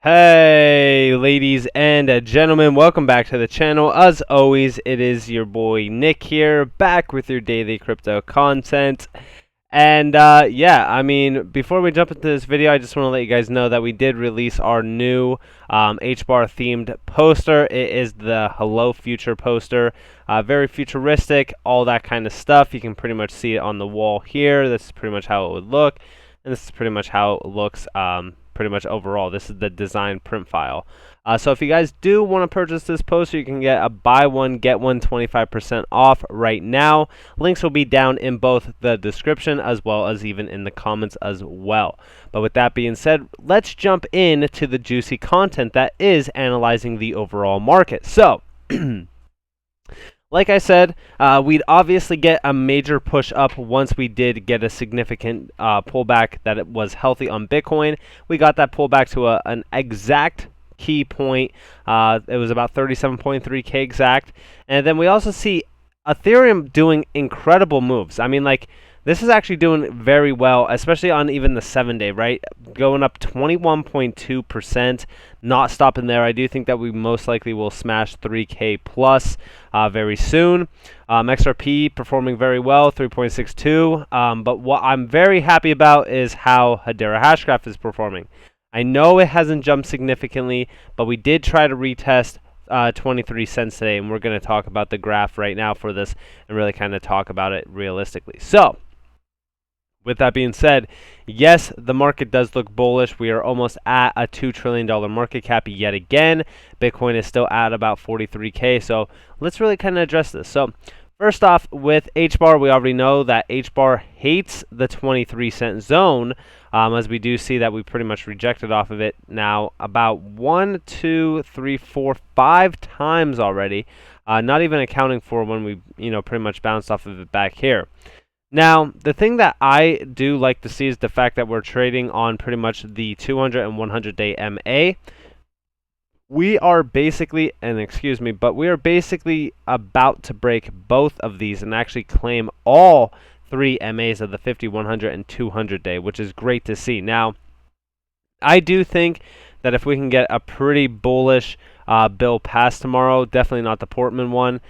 Hey ladies and gentlemen, welcome back to the channel. As always, it is your boy Nick here, back with your daily crypto content. And yeah, I mean, before we jump into this video, I just want to let you guys know that we did release our new HBAR themed poster. It is the Hello Future poster, very futuristic, all that kind of stuff. You can pretty much see it on the wall here. This is pretty much how it would look, and this is pretty much how it looks pretty much overall. This is the design print file. So if you guys do want to purchase this poster, you can get a buy one, get one 25% off right now. Links will be down in both the description as well as even in the comments as well. But with that being said, let's jump into the juicy content that is analyzing the overall market. So, like I said, we'd obviously get a major push up once we did get a significant pullback that it was healthy on Bitcoin. We got that pullback to an exact key point. It was about 37.3K exact. And then we also see Ethereum doing incredible moves. I mean, like, this is actually doing very well, especially on even the 7-day, right? Going up 21.2%, not stopping there. I do think that we most likely will smash 3K plus very soon. XRP performing very well, 3.62. But what I'm very happy about is how Hedera Hashgraph is performing. I know it hasn't jumped significantly, but we did try to retest 23 cents today, and we're going to talk about the graph right now for this and really kind of talk about it realistically. So, with that being said, yes, the market does look bullish. We are almost at a $2 trillion market cap yet again. Bitcoin is still at about 43K, so let's really kind of address this. So, first off, with HBAR, we already know that HBAR hates the 23 cent zone, as we do see that we pretty much rejected off of it now about 1, 2, 3, 4, 5 times already, not even accounting for when we, pretty much bounced off of it back here. Now, the thing that I do like to see is the fact that we're trading on pretty much the 200 and 100-day MA. We are basically, and excuse me, but we are basically about to break both of these and actually claim all 3 MAs of the 50, 100, and 200-day, which is great to see. Now, I do think that if we can get a pretty bullish bill passed tomorrow, definitely not the Portman one,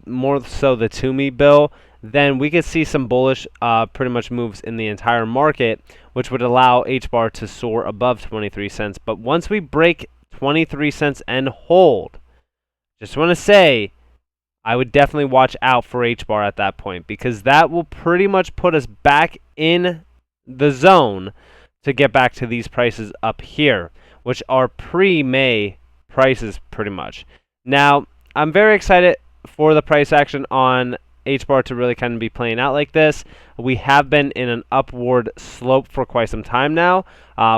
more so the Toomey bill, then we could see some bullish pretty much moves in the entire market, which would allow HBAR to soar above 23 cents. But once we break 23 cents and hold, just want to say, I would definitely watch out for HBAR at that point, because that will pretty much put us back in the zone to get back to these prices up here, which are pre-May prices pretty much. Now, I'm very excited for the price action on HBAR to really kind of be playing out like this. We have been in an upward slope for quite some time now,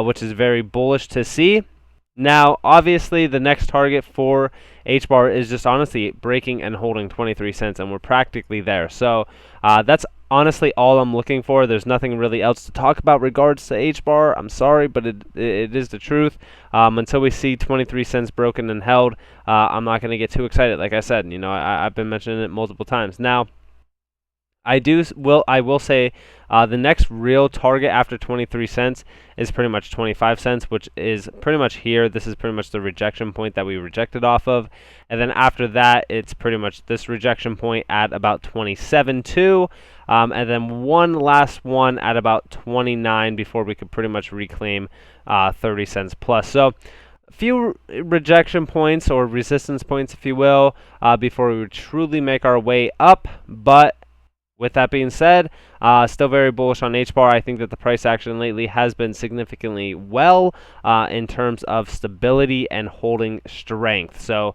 which is very bullish to see. Now, obviously, the next target for HBAR is just honestly breaking and holding 23 cents, and we're practically there. So that's honestly all I'm looking for. There's nothing really else to talk about regards to HBAR. I'm sorry, but it is the truth. Until we see 23 cents broken and held, I'm not going to get too excited. Like I said, I've been mentioning it multiple times. Now, I will say the next real target after 23 cents is pretty much 25 cents, which is pretty much here. This is pretty much the rejection point that we rejected off of. And then after that, it's pretty much this rejection point at about 27.2. And then one last one at about 29 before we could pretty much reclaim 30 cents plus. So a few rejection points or resistance points, if you will, before we would truly make our way up. But with that being said, still very bullish on HBAR. I think that the price action lately has been significantly well in terms of stability and holding strength. So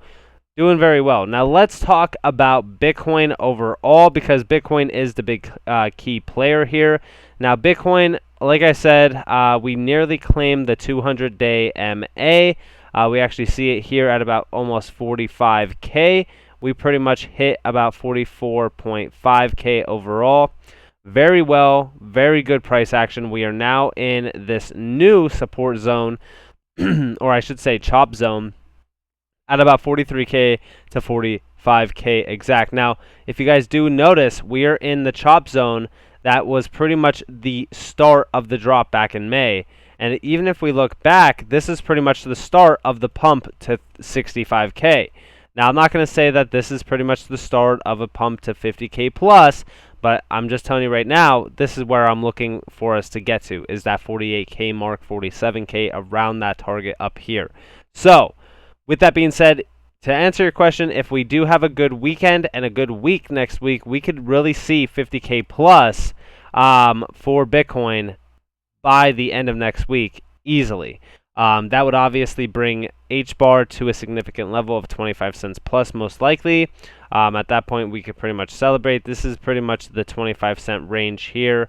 doing very well. Now let's talk about Bitcoin overall, because Bitcoin is the big key player here. Now Bitcoin, like I said, we nearly claimed the 200-day MA. We actually see it here at about almost 45K. We pretty much hit about 44.5K overall. Very well, very good price action. We are now in this new support zone, or I should say chop zone, at about 43K to 45K exact. Now, if you guys do notice, we are in the chop zone that was pretty much the start of the drop back in May. And even if we look back, this is pretty much the start of the pump to 65K. Now, I'm not going to say that this is pretty much the start of a pump to 50K plus, but I'm just telling you right now, this is where I'm looking for us to get to, is that 48K mark, 47K, around that target up here. So, with that being said, to answer your question, if we do have a good weekend and a good week next week, we could really see 50K plus for Bitcoin by the end of next week easily. That would obviously bring HBAR to a significant level of 25 cents plus, most likely. At that point, we could pretty much celebrate. This is pretty much the 25-cent range here.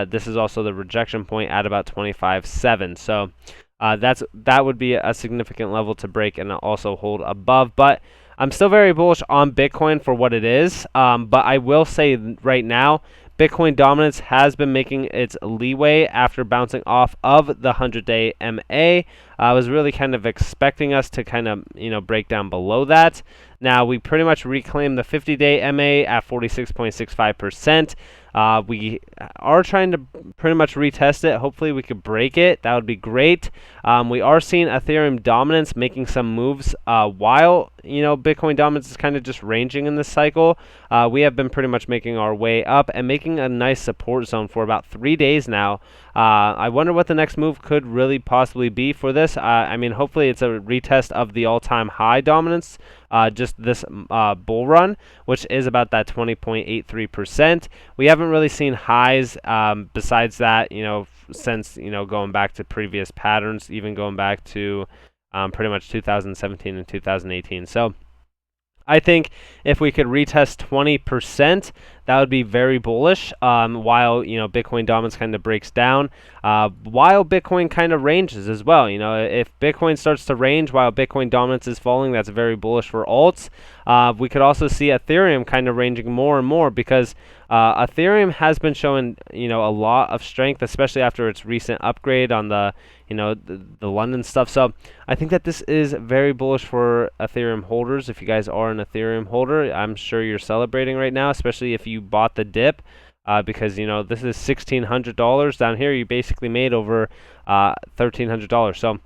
This is also the rejection point at about 25.7. So that would be a significant level to break and also hold above. But I'm still very bullish on Bitcoin for what it is. But I will say right now, Bitcoin Dominance has been making its leeway after bouncing off of the 100-day MA. I was really kind of expecting us to kind of, break down below that. Now, we pretty much reclaimed the 50-day MA at 46.65%. We are trying to pretty much retest it. Hopefully we could break it. That would be great. We are seeing Ethereum Dominance making some moves while, Bitcoin Dominance is kind of just ranging in this cycle. We have been pretty much making our way up and making a nice support zone for about 3 days now. I wonder what the next move could really possibly be for this. I mean, hopefully it's a retest of the all-time high dominance, just this bull run, which is about that 20.83%. We haven't really seen highs besides that, since, going back to previous patterns, even going back to pretty much 2017 and 2018. So I think if we could retest 20%, that would be very bullish, while, Bitcoin Dominance kind of breaks down, while Bitcoin kind of ranges as well. If Bitcoin starts to range while Bitcoin Dominance is falling, that's very bullish for alts. We could also see Ethereum kind of ranging more and more because Ethereum has been showing, a lot of strength, especially after its recent upgrade on the, the London stuff. So I think that this is very bullish for Ethereum holders. If you guys are an Ethereum holder, I'm sure you're celebrating right now, especially if you bought the dip, because, this is $1,600. Down here, you basically made over $1,300. So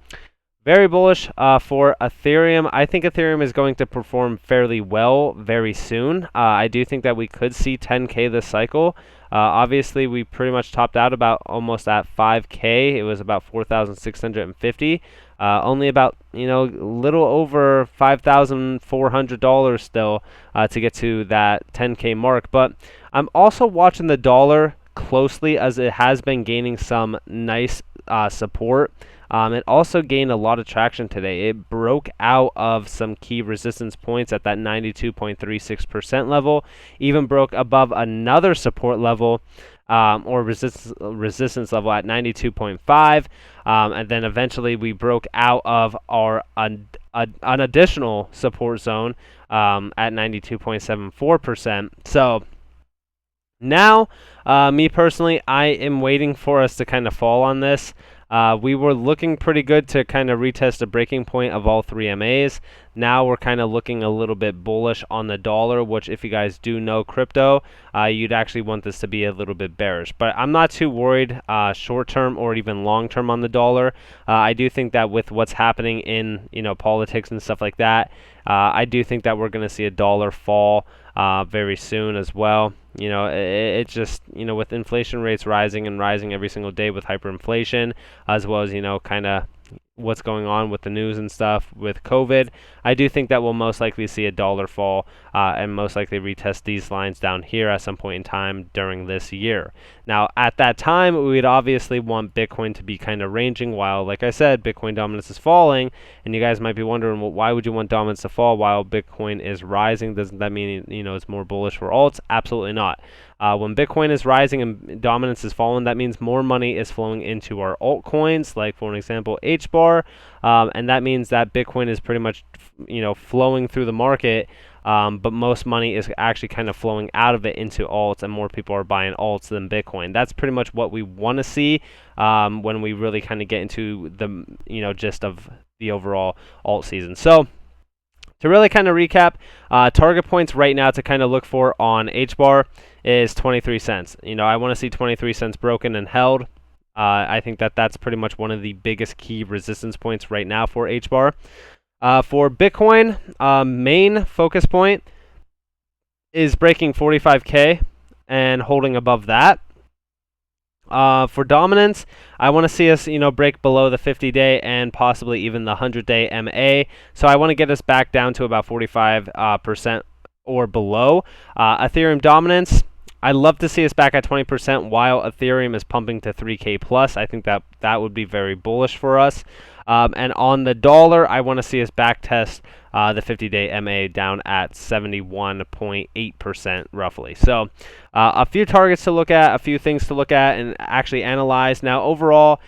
very bullish for Ethereum. I think Ethereum is going to perform fairly well very soon. I do think that we could see 10K this cycle. Obviously, we pretty much topped out about almost at 5K. It was about 4,650. Only about, little over $5,400 still to get to that 10K mark. But I'm also watching the dollar closely as it has been gaining some nice support. It also gained a lot of traction today. It broke out of some key resistance points at that 92.36% level, even broke above another support level or resistance level at 92.5, and then eventually we broke out of an additional support zone at 92.74%. So now, me personally, I am waiting for us to kind of fall on this. We were looking pretty good to kind of retest a breaking point of all three MAs. Now we're kind of looking a little bit bullish on the dollar, which if you guys do know crypto, you'd actually want this to be a little bit bearish. But I'm not too worried short term or even long term on the dollar. I do think that with what's happening in politics and stuff like that, I do think that we're going to see a dollar fall very soon as well. It's just, with inflation rates rising and rising every single day with hyperinflation, as well as, kind of what's going on with the news and stuff with COVID, I do think that we'll most likely see a dollar fall and most likely retest these lines down here at some point in time during this year. Now, at that time, we would obviously want Bitcoin to be kind of ranging while, like I said, Bitcoin dominance is falling. And you guys might be wondering, well, why would you want dominance to fall while Bitcoin is rising? Doesn't that mean, it's more bullish for alts? Absolutely not. When Bitcoin is rising and dominance is falling, that means more money is flowing into our altcoins, like for an example, HBAR, and that means that Bitcoin is pretty much, flowing through the market, but most money is actually kind of flowing out of it into alts, and more people are buying alts than Bitcoin. That's pretty much what we want to see when we really kind of get into the, gist of the overall alt season. So, to really kind of recap, target points right now to kind of look for on HBAR is 23 cents. I want to see 23 cents broken and held. I think that that's pretty much one of the biggest key resistance points right now for HBAR. For Bitcoin, main focus point is breaking 45K and holding above that. For dominance, I want to see us, break below the 50-day and possibly even the 100-day MA. So I want to get us back down to about 45% or below. Ethereum dominance, I'd love to see us back at 20% while Ethereum is pumping to 3K plus. I think that would be very bullish for us. And on the dollar, I want to see us back test the 50-day MA down at 71.8% roughly. So a few targets to look at, a few things to look at and actually analyze. Now overall,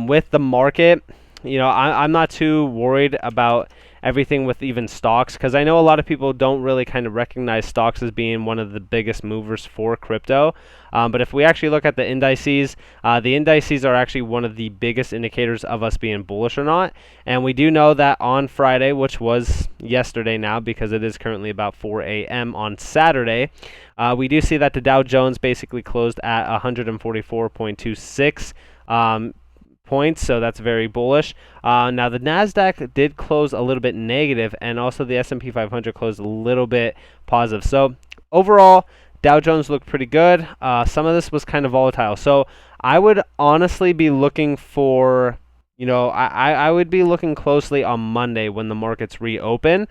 with the market, I'm not too worried about everything with even stocks, because I know a lot of people don't really kind of recognize stocks as being one of the biggest movers for crypto. But if we actually look at the indices are actually one of the biggest indicators of us being bullish or not. And we do know that on Friday, which was yesterday now because it is currently about 4 a.m. on Saturday, we do see that the Dow Jones basically closed at 144.26 points, so that's very bullish. Now the Nasdaq did close a little bit negative, and also the S&P 500 closed a little bit positive. So overall, Dow Jones looked pretty good. Some of this was kind of volatile, so I would honestly be looking for, I would be looking closely on Monday when the markets reopen,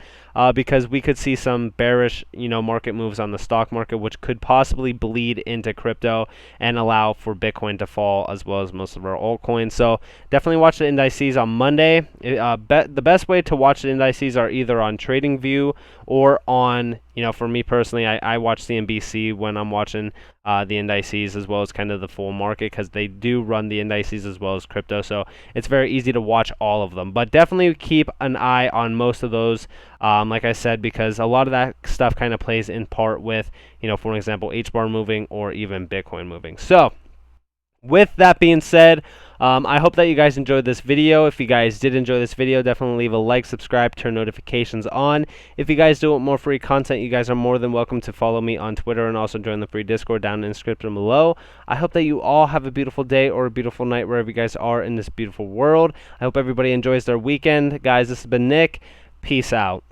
because we could see some bearish, market moves on the stock market, which could possibly bleed into crypto and allow for Bitcoin to fall as well as most of our altcoins. So definitely watch the indices on Monday. The best way to watch the indices are either on TradingView or on, for me personally, I watch CNBC when I'm watching the indices as well as kind of the full market, because they do run the indices as well as crypto. So it's very easy to watch all of them, but definitely keep an eye on most of those. Like I said, because a lot of that stuff kind of plays in part with, for example, HBAR moving or even Bitcoin moving. So with that being said, I hope that you guys enjoyed this video. If you guys did enjoy this video, definitely leave a like, subscribe, turn notifications on. If you guys do want more free content, you guys are more than welcome to follow me on Twitter and also join the free Discord down in the description below. I hope that you all have a beautiful day or a beautiful night wherever you guys are in this beautiful world. I hope everybody enjoys their weekend. Guys, this has been Nick. Peace out.